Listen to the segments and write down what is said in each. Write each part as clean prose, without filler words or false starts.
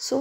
So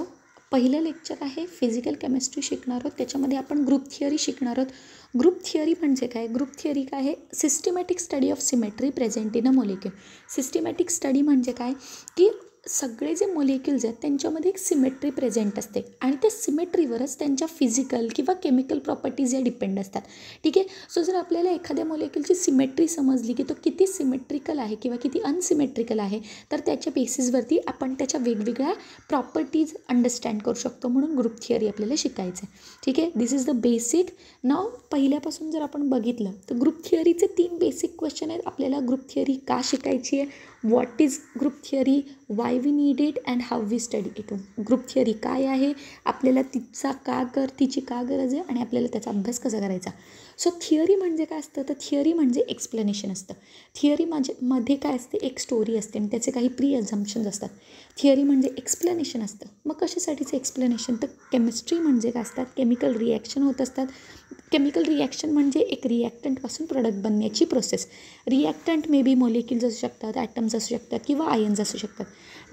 पहिलं lecture आहे physical chemistry शिकणार आहोत. त्याच्यामध्ये आपण ग्रुप थिअरी शिकणार आहोत. ग्रुप थिअरी म्हणजे काय? ग्रुप थिअरी काय आहे? Systematic study of symmetry present in a molecule. Systematic study म्हणजे काय की सगळे जे मोलिक्युल्स आहेत त्यांच्यामध्ये एक सिमेट्री प्रेझेंट असते आणि त्या सिमेट्रीवरच त्यांच्या फिजिकल किंवा केमिकल प्रॉपर्टीज या डिपेंड असतात. ठीक आहे. सो जर आपल्याला एखाद्या मोलिक्युलची सिमेट्री समजली की तो किती सिमेट्रिकल आहे किंवा किती अनसिमेट्रिकल आहे, तर त्याच्या बेसिसवरती आपण त्याच्या वेगवेगळ्या प्रॉपर्टीज अंडरस्टँड करू शकतो. म्हणून ग्रुप थिअरी आपल्याला शिकायचं आहे. ठीक आहे. दिस इज द बेसिक. नाव पहिल्यापासून जर आपण बघितलं तर ग्रुप थिअरीचे 3 बेसिक क्वेश्चन आहेत. आपल्याला ग्रुप थिअरी का शिकायची आहे, what is group theory, why we need it and how we study it. Group theory काय आहे, आपल्याला तिची का गरज आहे आणि आपल्याला त्याचा अभ्यास कसा करायचा. सो थिअरी म्हणजे काय असतं, तर थिअरी म्हणजे एक्सप्लेनेशन असतं. थिअरी मध्ये काय असते, एक स्टोरी असते आणि त्याचे काही प्री अझम्पशन्स असतात. थिअरी म्हणजे एक्सप्लेनेशन असतं. मग कशासाठीचं एक्सप्लेनेशन, तर केमिस्ट्री म्हणजे काय असतात, केमिकल रिॲक्शन होत असतात. केमिकल रिॲक्शन म्हणजे एक रिॲक्टंटपासून प्रोडक्ट बनण्याची process. Reactant may be molecules असू शकतात, ॲटम्स असू शकतात किंवा आयन्स असू शकतात.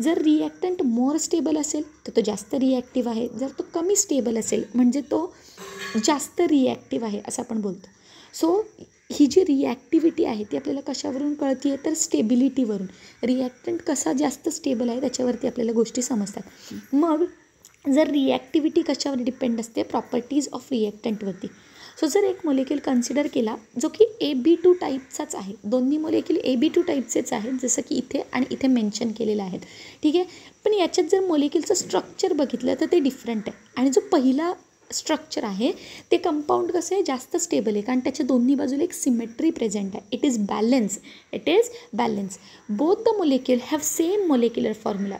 जर रिॲक्टंट मोर स्टेबल असेल तर तो जास्त रिॲक्टिव्ह आहे. जर तो कमी स्टेबल असेल म्हणजे तो जास्त रिॲक्टिव्ह आहे असं आपण बोलतो. सो ही जी रिॲक्टिव्हिटी आहे ती आपल्याला कशावरून कळते आहे, तर स्टेबिलिटीवरून. रिॲक्टंट कसा जास्त स्टेबल आहे त्याच्यावरती आपल्याला गोष्टी समजतात. मग जर रिॲक्टिव्हिटी कशावर डिपेंड असते, प्रॉपर्टीज ऑफ रिॲक्टंटवरती. सो जर एक मोलिक्यूल कन्सिडर केला जो की AB2 टाईपचाच आहे, दोन्ही मोलिक्यूल AB2 टाईपचेच आहेत जसं की इथे आणि इथे मेन्शन केलेलं आहेत. ठीक आहे. पण याच्यात जर मोलिक्यूलचं स्ट्रक्चर बघितलं तर ते डिफरंट आहे. आणि जो पहिला स्ट्रक्चर आहे ते कंपाऊंड कसं आहे, जास्त स्टेबल आहे कारण त्याच्या दोन्ही बाजूला एक सिमेट्री प्रेझेंट आहे. It is balance. Both the molecule have same molecular formula.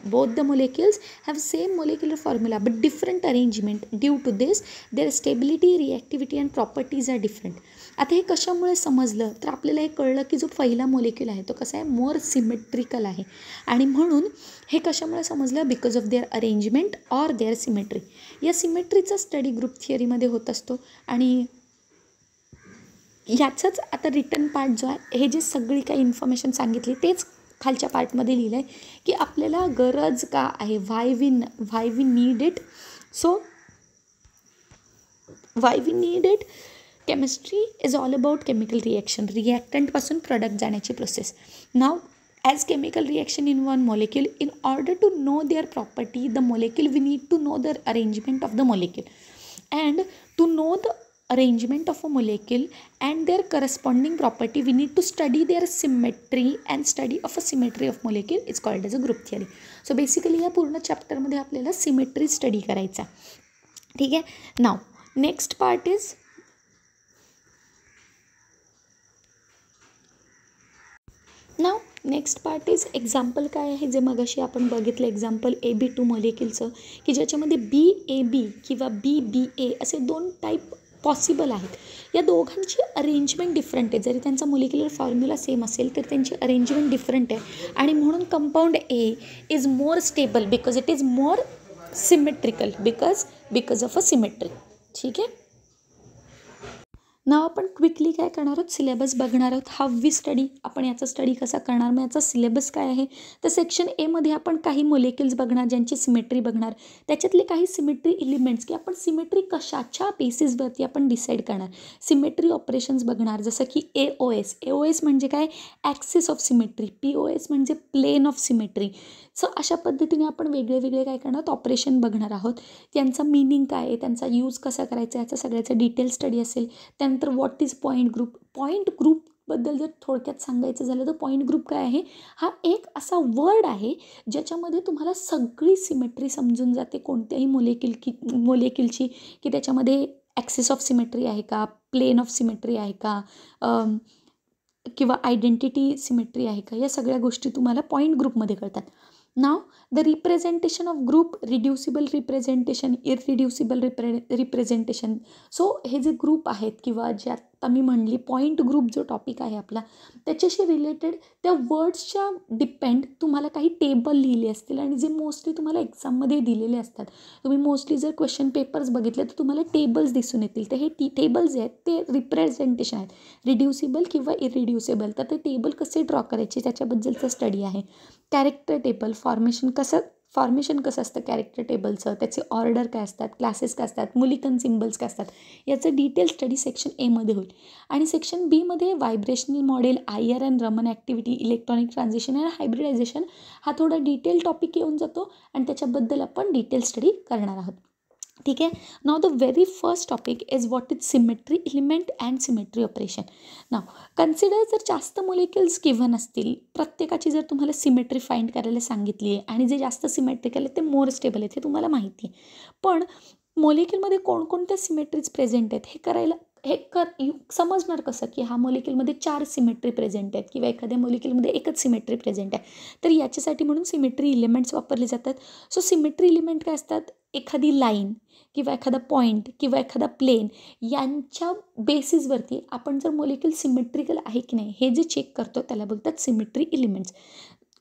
But different arrangement. Due to this their stability, reactivity and properties are different. आता हे कशामुळे समजलं, तर आपल्याला हे कळलं की जो पहिला मोलिक्यूल आहे तो कसा आहे, मोर सिमेट्रिकल आहे. आणि म्हणून हे कशामुळे समजलं, because of their arrangement or their symmetry. या सिमेट्रीचा स्टडी ग्रुप थिअरीमध्ये होत असतो. आणि याचाच आता रिटर्न पार्ट जो आहे, हे जे सगळी काही इन्फॉर्मेशन सांगितली तेच खालच्या पार्टमध्ये लिहिलं आहे की आपल्याला गरज का आहे, why we need it. So why we need it, chemistry is all about chemical reaction, रिॲक्टंटपासून प्रोडक्ट जाण्याची process. Now as chemical reaction in one molecule, in order to know their property, the molecule, we need to know the arrangement of the molecule, and to know the arrangement of a molecule and their corresponding property, we need to study their symmetry, and study of a symmetry of molecule is called as a group theory. So basically या पूर्ण चॅप्टरमध्ये आपल्याला symmetry study करायचा. ठीक आहे. Now next part is next part is example. काय आहे, जे मगाशी आपण बघितलं एक्झाम्पल AB2 मोलिक्युलचं, की ज्याच्यामध्ये BAB किंवा BBA असे 2 टाईप पॉसिबल आहेत. या दोघांची अरेंजमेंट डिफरंट आहे. जरी त्यांचा मोलिक्युलर फॉर्म्युला सेम असेल तर त्यांची अरेंजमेंट डिफरंट आहे. आणि म्हणून compound A is more stable because it is more symmetrical because of a symmetry. ठीक आहे. नाव आपण क्विकली काय करणार आहोत, सिलेबस बघणार आहोत. हाव वी स्टडी, आपण याचा स्टडी कसा करणार, मग याचा सिलेबस काय आहे. तर सेक्शन एमध्ये आपण काही मोलिक्युल्स बघणार ज्यांची सिमेट्री बघणार. त्याच्यातले काही सिमेट्री एलिमेंट्स की आपण सिमेट्री कशाच्या बेसिसवरती आपण डिसाईड करणार. सिमेट्री ऑपरेशन्स बघणार जसं की AOS म्हणजे काय, ॲक्सिस ऑफ सिमेट्री. POS म्हणजे प्लेन ऑफ सिमेट्री. सो अशा पद्धतीने आपण वेगळे काय करणार आहोत, ऑपरेशन बघणार आहोत. त्यांचा मिनिंग काय आहे, त्यांचा यूज कसा करायचा, याचा सगळ्याचा डिटेल स्टडी असेल. त्यानंतर व्हॉट इज पॉईंट ग्रुपबद्दल जर थोडक्यात सांगायचं झालं तर पॉईंट ग्रुप काय आहे, हा एक असा वर्ड आहे ज्याच्यामध्ये तुम्हाला सगळी सिमेट्री समजून जाते कोणत्याही मोलिक्युलची, की त्याच्यामध्ये ॲक्सिस ऑफ सिमेट्री आहे का, प्लेन ऑफ सिमेट्री आहे का, किंवा आयडेंटिटी सिमेट्री आहे का, या सगळ्या गोष्टी तुम्हाला पॉईंट ग्रुपमध्ये कळतात. Now the representation of group, reducible representation, irreducible representation. So हे जे ग्रुप आहेत किंवा जे आत्ता मी म्हणली पॉईंट ग्रुप जो टॉपिक आहे आपला, त्याच्याशी रिलेटेड त्या वर्ड्सच्या डिपेंड तुम्हाला काही टेबल लिहिले असतील आणि जे मोस्टली तुम्हाला एक्झाममध्ये दिलेले असतात. तुम्ही मोस्टली जर क्वेश्चन पेपर्स बघितले तर तुम्हाला टेबल्स दिसून येतील. तर हे टेबल्स जे आहेत ते रिप्रेझेंटेशन आहेत, रिड्युसिबल किंवा इररिड्युसिबल. तर ते टेबल कसे ड्रॉ करायचे त्याच्याबद्दलचा स्टडी आहे. कॅरेक्टर टेबल, फॉर्मेशन कसं असतं कॅरेक्टर टेबलचं, त्याचे ऑर्डर काय असतात, क्लासेस काय असतात, मुलिकन सिम्बल्स काय असतात, याचं डिटेल स्टडी सेक्शन एमध्ये होईल. आणि सेक्शन बीमध्ये vibrational model, IR Raman activity, electronic transition आणि हायब्रिडायझेशन हा थोडा डिटेल टॉपिक येऊन जातो आणि त्याच्याबद्दल आपण डिटेल स्टडी करणार आहोत. ठीक आहे. नाव the very first topic is what is symmetry element and symmetry operation. Now consider जर जास्त मोलिक्युल्स गिव्हन असतील, प्रत्येकाची जर तुम्हाला सिमेट्री फाइंड करायला सांगितली आहे आणि जे जास्त सिमेट्रिकल आहे ते मोर स्टेबल आहेत हे तुम्हाला माहिती आहे, पण मोलिक्युलमध्ये कोणकोणत्या सिमेट्रीज प्रेझेंट आहेत हे करायला समजणार कसं की हा मोलिक्युलमध्ये 4 सिमेट्री प्रेझेंट आहेत किंवा एखाद्या मोलिक्युलमध्ये एकच सिमेट्री प्रेझेंट आहे. तर याच्यासाठी म्हणून सिमेट्री एलिमेंट्स वापरले जातात. सो सिमेट्री एलिमेंट काय असतात, एखादी लाईन किंवा एखादा पॉईंट किंवा एखादा प्लेन यांच्या बेसिसवरती आपण जर मोलिक्युल सिमेट्रिकल आहे की नाही हे जे चेक करतो त्याला बोलतात symmetry elements.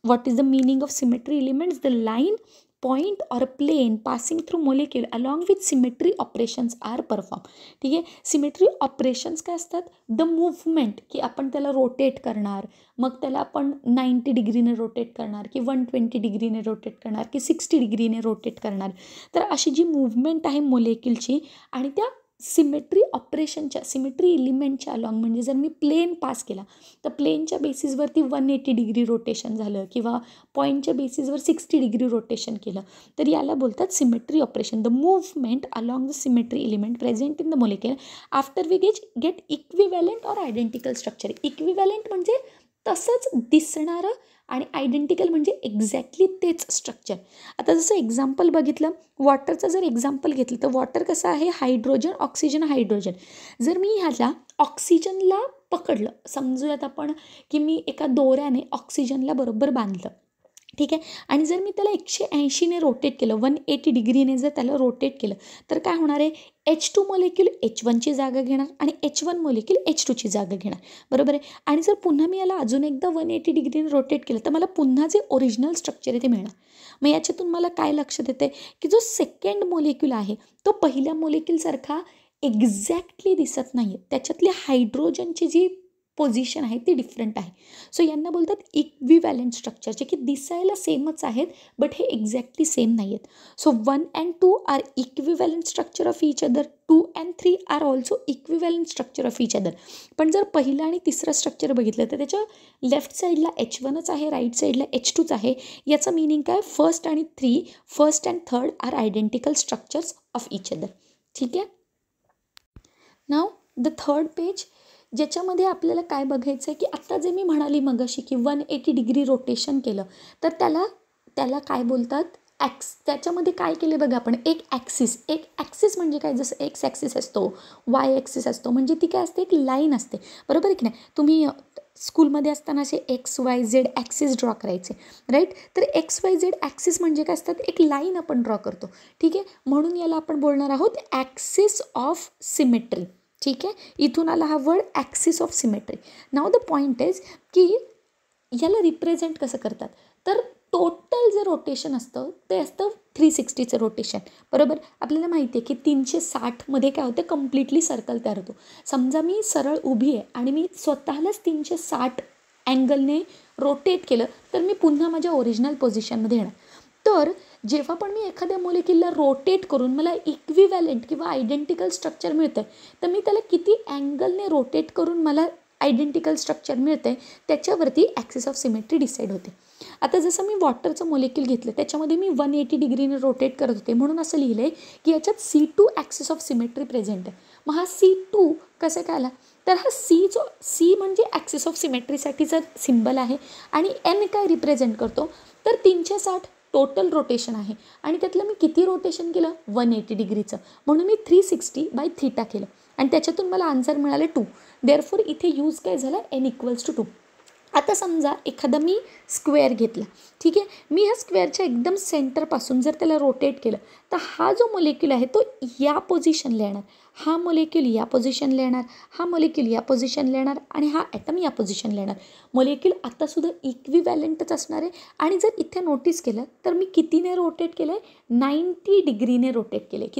What is the meaning of symmetry elements? The line, point or plane passing through molecule along with symmetry operations are perform. ठीक आहे. सिमेट्री ऑपरेशन्स काय असतात? द मूव्हमेंट, की आपण त्याला रोटेट करणार, मग त्याला आपण 90 डिग्रीने रोटेट करणार की 120 डिग्रीने रोटेट करणार की 60 डिग्रीने रोटेट करणार. तर अशी जी मूव्हमेंट आहे मोलिक्यूलची आणि त्या सिमेट्री ऑपरेशनच्या, सिमेट्री एलिमेंटच्या अलॉंग, म्हणजे जर मी प्लेन पास केला तर प्लेनच्या बेसिसवरती 180 डिग्री रोटेशन झालं किंवा पॉईंटच्या बेसिसवर 60 डिग्री रोटेशन केलं तर याला बोलतात symmetry operation. The movement along the symmetry element present in the molecule after we get equivalent or identical structure. Equivalent म्हणजे तसंच दिसणारं आणि आयडेंटिकल म्हणजे एक्झॅक्टली तेच स्ट्रक्चर. आता जसं एक्झाम्पल बघितलं, वॉटरचं जर एक्झाम्पल घेतलं तर वॉटर कसं आहे, हायड्रोजन, ऑक्सिजन, हायड्रोजन. जर मी ह्याला ऑक्सिजनला पकडलं, समजूयात आपण की मी एका दोऱ्याने ऑक्सिजनला बरोबर बांधलं, ठीक आहे, आणि जर मी त्याला 180ने रोटेट केलं, 180 डिग्रीने जर त्याला रोटेट केलं तर काय होणार आहे, H2 मोलिक्यूल H1ची जागा घेणार आणि H1 मोलिक्यूल H2ची जागा घेणार, बरोबर आहे. आणि जर पुन्हा मी याला अजून एकदा 180 डिग्रीने रोटेट केलं तर मला पुन्हा जे ओरिजिनल स्ट्रक्चर आहे ते मिळणार. मग याच्यातून मला काय लक्षात येते की जो सेकंड मोलिक्यूल आहे तो पहिल्या मोलिक्यूलसारखा एक्झॅक्टली दिसत नाही आहे, त्याच्यातली हायड्रोजनची जी पोझिशन आहे ती डिफरंट आहे. सो यांना बोलतात इक्विव्हॅलंट स्ट्रक्चर, जे की दिसायला सेमच आहेत बट हे एक्झॅक्टली सेम नाही आहेत. So 1 and 2 are equivalent structure of each other, 2 and 3 are also equivalent structure of each other. पण जर पहिलं आणि तिसरं स्ट्रक्चर बघितलं तर त्याच्या लेफ्ट साईडला H1च आहे, राईट साईडला H2च आहे. याचं मिनिंग काय, फर्स्ट आणि 3, first and third are identical structures of each other. ठीक आहे. नाव द थर्ड पेज, ज्याच्यामध्ये आपल्याला काय बघायचं आहे की आत्ता जे मी म्हणाली मगाशी की 180 डिग्री रोटेशन केलं तर त्याला काय बोलतात, त्याच्यामध्ये काय केले बघा आपण, एक ॲक्सिस म्हणजे काय, जसं एक्स ॲक्सिस असतो, वाय ॲक्सिस असतो, म्हणजे ती काय असते, एक लाईन असते, बरोबर आहे की नाही. तुम्ही स्कूलमध्ये असताना असे XYZ ॲक्सिस ड्रॉ करायचे, राईट. तर XYZ ॲक्सिस म्हणजे काय असतात, एक लाईन आपण ड्रॉ करतो, ठीक आहे. म्हणून याला आपण बोलणार आहोत ॲक्सिस ऑफ सिमेट्री. ठीक आहे. इथून आला हा word axis of symmetry. Now the point is की याला रिप्रेझेंट कसं करतात, तर टोटल जे रोटेशन असतं ते असतं 360चं रोटेशन, बरोबर. आपल्याला माहिती आहे की 360मध्ये काय होतं, कम्प्लिटली सर्कल तयार होतो. समजा मी सरळ उभी आहे आणि मी स्वतःलाच 360 अँगलने रोटेट केलं तर मी पुन्हा माझ्या ओरिजिनल पोझिशनमध्ये येणार. तर जेव्हा पण मी एखाद्या मोलिक्यूलला रोटेट करून मला इक्विव्हॅलंट किंवा आयडेंटिकल स्ट्रक्चर मिळतं तर मी त्याला किती अँगलने रोटेट करून मला आयडेंटिकल स्ट्रक्चर मिळतं आहे त्याच्यावरती ॲक्सिस ऑफ सिमेट्री डिसाईड होते. आता जसं मी वॉटरचं मोलिक्यूल घेतलं त्याच्यामध्ये मी 180 डिग्रीने रोटेट करत होते, म्हणून असं लिहिलं आहे की याच्यात C2 axis of symmetry present आहे. मग हा C2 कसं काय आला, तर हा C म्हणजे ॲक्सिस ऑफ सिमेट्रीसाठीचा सिम्बल आहे आणि N काय रिप्रेझेंट करतो, तर 360 टोटल रोटेशन आहे आणि त्यातलं मी किती रोटेशन केलं, 180 डिग्रीचं, म्हणून मी 360/θ केलं आणि त्याच्यातून मला आन्सर मिळाले 2. देअरफॉर इथे यूज काय झाला, N = 2. आता समजा एखादा मी स्क्वेअर घेतला, ठीक आहे, मी ह्या स्क्वेअरच्या एकदम सेंटरपासून जर त्याला रोटेट केलं तर हा जो मोलिक्यूल आहे तो या पोझिशनला येणार, हा मोलेक्यूल या पोझिशनला येणार, हा मोलेक्यूल या पोझिशनला येणार आणि हा ॲटम या पोझिशनला येणार. मोलेक्यूल आत्तासुद्धा इक्विवॅलेंटच असणार आहे. आणि जर इथे नोटीस केलं तर मी कितीने रोटेट केलं आहे, 90 डिग्रीने रोटेट केलं आहे.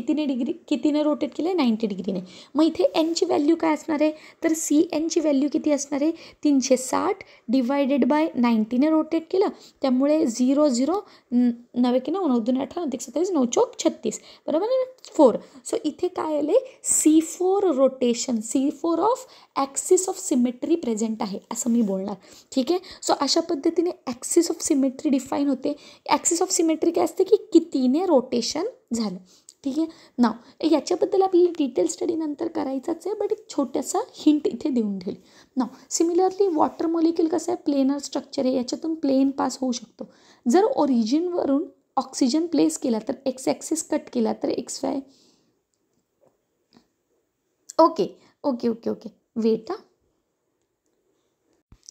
कितीने रोटेट केलं आहे, 90 डिग्रीने. मग इथे एनची व्हॅल्यू काय असणार आहे, तर CNची व्हॅल्यू किती असणार आहे, 360 डिवायडेड बाय 90ने रोटेट केलं, त्यामुळे 0 0 9 की 9 9 2 18 9 27 9 चौक 36, बरोबर ना, 4. सो इथे काय आले, C4 rotation, C4 of axis of symmetry present आहे असं मी बोलणार. ठीक आहे. सो अशा पद्धतीने ॲक्सिस ऑफ सिमेट्री डिफाईन होते. ॲक्सिस ऑफ सिमेट्री काय असते की कितीने रोटेशन झालं. ठीक आहे. नाव याच्याबद्दल आपल्याला डिटेल स्टडी नंतर करायचाच आहे, बट एक छोटासा हिंट इथे देऊन ठेवली. नाव सिमिलरली वॉटर मॉलिक्यूल कसं आहे, प्लेनर स्ट्रक्चर आहे, याच्यातून प्लेन पास होऊ शकतो. जर ओरिजिनवरून ऑक्सिजन प्लेस केला तर एक्स ॲक्सिस कट केला तर XY. Okay okay okay okay wait हा.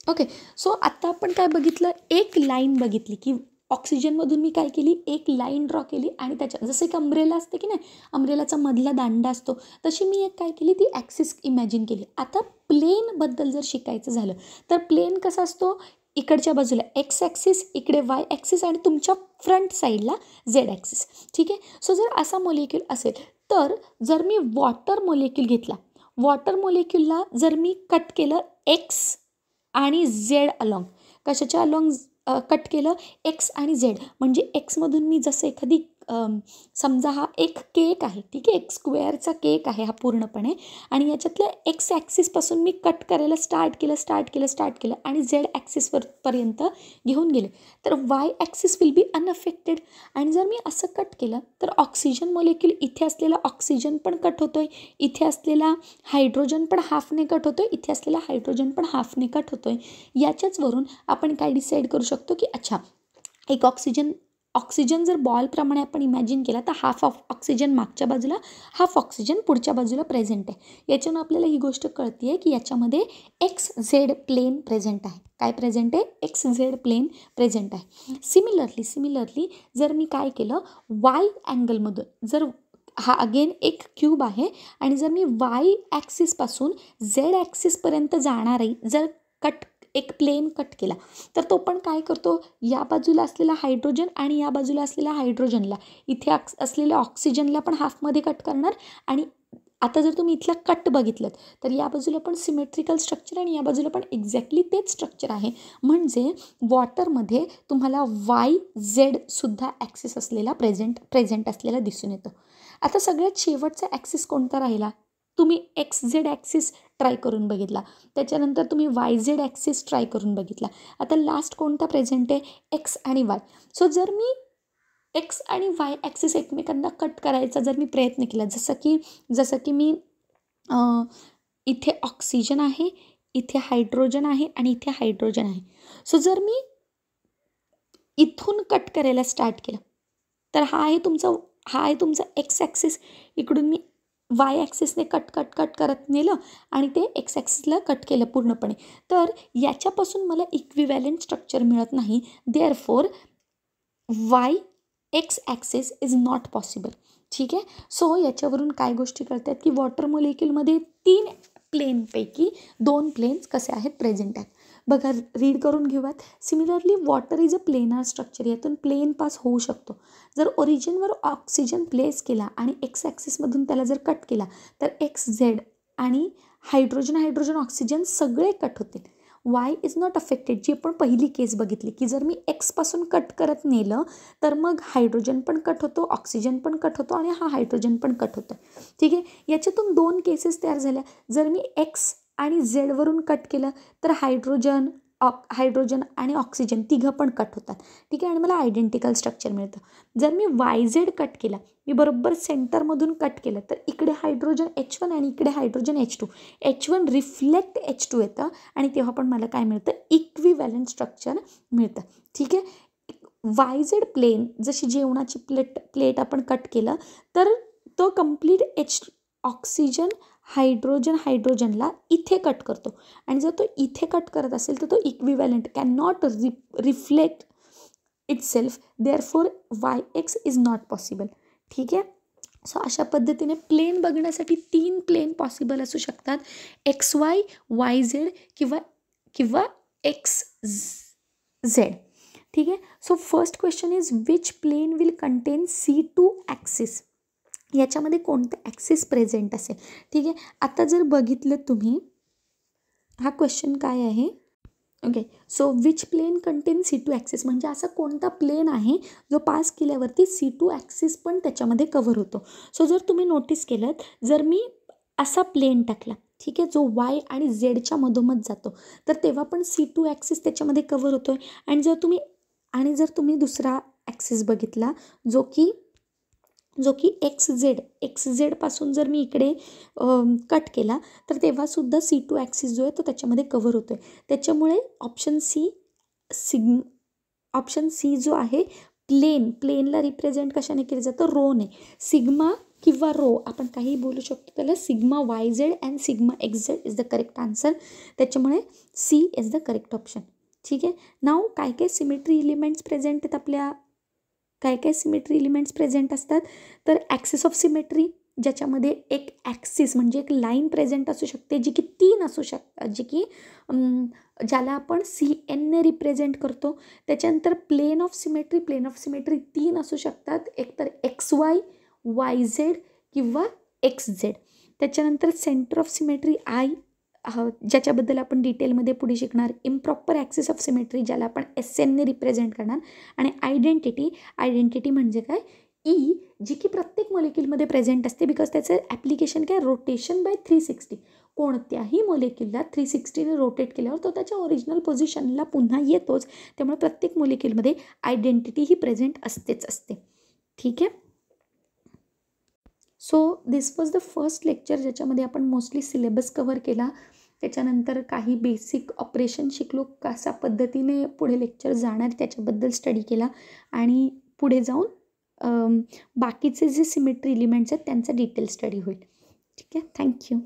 ओके. सो आत्ता आपण काय बघितलं, एक लाईन बघितली की ऑक्सिजनमधून मी काय केली, एक लाईन ड्रॉ केली आणि त्याच्या जसं एक अम्ब्रेला असते की नाही, अम्ब्रेलाचा मधला दांडा असतो, तशी मी एक काय केली, ती ॲक्सिस इमॅजिन केली. आता प्लेनबद्दल जर शिकायचं झालं तर प्लेन कसा असतो, इकडच्या बाजूला X ॲक्सिस, इकडे Y ॲक्सिस आणि तुमच्या फ्रंट साईडला Z ॲक्सिस. ठीक आहे. सो जर असा मोलेक्यूल असेल तर जर मी वॉटर मोलेक्यूल घेतला, वॉटर मोलेक्यूलला जर मी कट केलं X आणि Z अलॉंग, कशाच्या अलॉंग कट केलं, X आणि Z. म्हणजे Xमधून मी जसं एखादी समजा हा एक केक आहे, ठीक आहे, एक स्क्वेअरचा केक आहे हा पूर्णपणे, आणि याच्यातल्या X ॲक्सिसपासून मी कट करायला स्टार्ट केलं आणि Z ॲक्सिसपर्यंत घेऊन गेले तर Y axis will be unaffected. आणि जर मी असं कट केलं तर ऑक्सिजन मोलेक्यूल, इथे असलेला ऑक्सिजन पण कट होतो आहे, इथे असलेला हायड्रोजन पण हाफने कट होतो आहे, इथे असलेला हायड्रोजन पण हाफने कट होतो आहे. याच्याचवरून आपण काय डिसाईड करू शकतो की अच्छा, एक ऑक्सिजन जर बॉलप्रमाणे आपण इमॅजिन केला तर हाफ ऑफ ऑक्सिजन मागच्या बाजूला, हाफ ऑक्सिजन पुढच्या बाजूला प्रेझेंट आहे. याच्यानं आपल्याला ही गोष्ट कळते आहे की याच्यामध्ये XZ प्लेन प्रेझेंट आहे. काय प्रेझेंट आहे, XZ प्लेन प्रेझेंट आहे. सिमिलरली जर मी काय केलं, Y अँगलमधून, जर हा अगेन एक क्यूब आहे आणि जर मी Y ॲक्सिसपासून Z ॲक्सिसपर्यंत जाणारी जर एक प्लेन कट केला तर तो पण काय करतो, या बाजूला असलेला हायड्रोजन आणि या बाजूला असलेल्या हायड्रोजनला, इथे असलेल्या ऑक्सिजनला पण हाफमध्ये कट करणार. आणि आता जर तुम्ही इथला कट बघितलं तर या बाजूला पण सिमेट्रिकल स्ट्रक्चर आणि या बाजूला पण एक्झॅक्टली तेच स्ट्रक्चर आहे. म्हणजे वॉटरमध्ये तुम्हाला YZ सुद्धा ॲक्सिस असलेला प्रेझेंट असलेला दिसून येतो. आता सगळ्यात शेवटचा ॲक्सिस कोणता राहिला, तुम्ही XZ ॲक्सिस ट्राय करून बघितला, त्याच्यानंतर तुम्ही YZ ॲक्सिस ट्राय करून बघितला, आता लास्ट कोणता प्रेझेंट आहे, X आणि Y. सो जर मी X आणि Y ॲक्सिस एकमेकांना कट करायचा जर मी प्रयत्न केला, जसं की मी इथे ऑक्सिजन आहे, इथे हायड्रोजन आहे आणि इथे हायड्रोजन आहे. सो जर मी इथून कट करायला स्टार्ट केलं तर हा आहे तुमचा X ॲक्सिस, इकडून मी Y ॲक्सिसने कट करत नेलं आणि ते X ॲक्सिसला कट केलं पूर्णपणे, तर याच्यापासून मला इक्विवॅलेंट स्ट्रक्चर मिळत नाही. Therefore YX axis is not possible. ठीक आहे. सो याच्यावरून काय गोष्टी कळतात की वॉटर मोलेक्यूलमध्ये 3 प्लेनपैकी 2 प्लेन्स कसे आहेत, प्रेझेंट आहेत. बघा, रीड करून घेऊयात. Similarly water is a planar structure, यातून प्लेन पास होऊ शकतो. जर ओरिजिनवर ऑक्सिजन प्लेस केला आणि X ॲक्सिसमधून त्याला जर कट केला तर XZ आणि हायड्रोजन ऑक्सिजन सगळे कट होतील. Y इज नॉट अफेक्टेड, जी आपण पहिली केस बघितली की जर मी Xपासून कट करत नेलं तर मग हायड्रोजन पण कट होतो, ऑक्सिजन पण कट होतो आणि हा हायड्रोजन पण कट होतो. ठीक आहे. याच्यातून 2 केसेस तयार झाल्या. जर मी X आणि Z वरून कट केलं तर हायड्रोजन आणि ऑक्सिजन तिघं पण कट होतात. ठीक आहे. आणि मला आयडेंटिकल स्ट्रक्चर मिळतं. जर मी YZ कट केला, मी बरोबर सेंटरमधून कट केलं तर इकडे हायड्रोजन H1 आणि इकडे hydrogen H2, H1 reflect H2 येतं आणि तेव्हा पण मला काय मिळतं, इक्विवॅलेंट स्ट्रक्चर मिळतं. ठीक आहे. YZ प्लेन, जशी जेवणाची प्लेट आपण कट केलं तर तो कम्प्लीट ऑक्सिजन हायड्रोजनला इथे कट करतो आणि जर तो इथे कट करत असेल तर तो equivalent can not reflect itself, therefore YX is not possible. ठीक आहे. सो अशा पद्धतीने प्लेन बघण्यासाठी 3 प्लेन पॉसिबल असू शकतात, XY, YZ किंवा XZ. ठीक आहे. So first question is which plane will contain C2 axis. याच्यामध्ये कोणतं ॲक्सिस प्रेझेंट असेल. ठीक आहे. आता जर बघितलं तुम्ही हा क्वेश्चन काय आहे. Okay. So which plane contain C2 axis म्हणजे असा कोणता प्लेन आहे जो पास केल्यावरती C2 ॲक्सिस पण त्याच्यामध्ये कव्हर होतो. सो जर तुम्ही नोटीस केलं, जर मी असा प्लेन टाकला, ठीक आहे, जो Y आणि Zच्या मधोमध जातो, तर तेव्हा पण C2 ॲक्सिस त्याच्यामध्ये कव्हर होतो आहे. आणि जर तुम्ही दुसरा ॲक्सिस बघितला जो की XZ पासून जर मी इकडे कट केला, तर तेव्हासुद्धा C2 ॲक्सिस जो आहे तो त्याच्यामध्ये कव्हर होतो आहे. त्याच्यामुळे ऑप्शन सी जो आहे प्लेनला रिप्रेझेंट कशाने केलं जातं, रोने. सिग्मा किंवा रो आपण काही बोलू शकतो त्याला. Sigma YZ and sigma XZ is the correct answer. त्याच्यामुळे C is the correct option. ठीक आहे. नाव काय सिमेट्री एलिमेंट्स प्रेझेंट आहेत आपल्या, काय सिमेट्री एलिमेंट्स प्रेझेंट असतात, तर ॲक्सिस ऑफ सिमेट्री ज्याच्यामध्ये एक ॲक्सिस म्हणजे एक लाईन प्रेझेंट असू शकते जी की 3 असू शकतात, जी की ज्याला आपण CNने रिप्रेझेंट करतो. त्याच्यानंतर प्लेन ऑफ सिमेट्री 3 असू शकतात, एकतर XY, YZ किंवा XZ. त्याच्यानंतर सेंटर ऑफ सिमेट्री ज्याच्याबद्दल आपण डिटेलमध्ये पुढे शिकणार. इम्प्रॉपर ॲक्सिस ऑफ सिमेट्री ज्याला आपण SNने रिप्रेझेंट करणार. आणि आयडेंटिटी म्हणजे काय, जी की प्रत्येक मॉलिक्यूलमध्ये प्रेझेंट असते, बिकॉज त्याचं ॲप्लिकेशन काय, रोटेशन बाय 360. कोणत्याही मॉलिक्यूलला 360ने रोटेट केल्यावर तो त्याच्या ओरिजिनल पोझिशनला पुन्हा येतोच. त्यामुळे प्रत्येक मॉलिक्यूलमध्ये आयडेंटिटी ही प्रेझेंट असते. ठीक आहे. So this was the first lecture ज्याच्यामध्ये आपण मोस्टली सिलेबस कव्हर केला. त्याच्यानंतर काही बेसिक ऑपरेशन शिकलो, कशा पद्धतीने पुढे लेक्चर जाणार त्याच्याबद्दल स्टडी केला. आणि पुढे जाऊन बाकीचे जे सिमेट्री एलिमेंट्स आहेत त्यांचा डिटेल स्टडी होईल. ठीक आहे. थँक्यू.